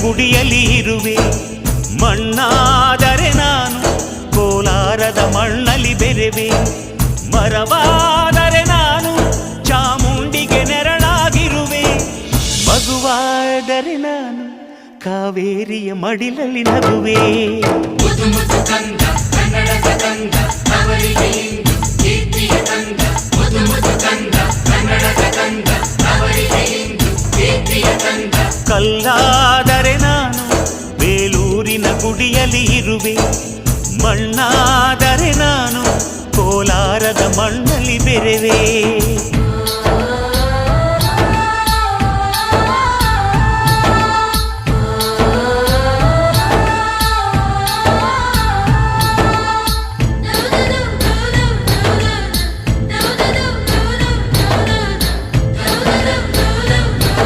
ಗುಡಿಯಲ್ಲಿ ಇರುವೆ. ಮಣ್ಣಾದರೆ ನಾನು ಕೋಲಾರದ ಮಣ್ಣಲ್ಲಿ ಬೆರೆವೆ. ಮರವಾದರೆ ನಾನು ಚಾಮುಂಡಿಗೆ ನೆರಳಾಗಿರುವೆ. ಮಗುವಾದರೆ ನಾನು ಕಾವೇರಿಯ ಮಡಿಲಲ್ಲಿ ನಗುವೆ. ಕಲ್ಲಾದರೆ ನಾನು ಬೇಲೂರಿನ ಗುಡಿಯಲ್ಲಿ ಇರುವೆ. ಮಣ್ಣಾದರೆ ನಾನು ಕೋಲಾರದ ಮಣ್ಣಲ್ಲಿ ಬೆರೆವೆ.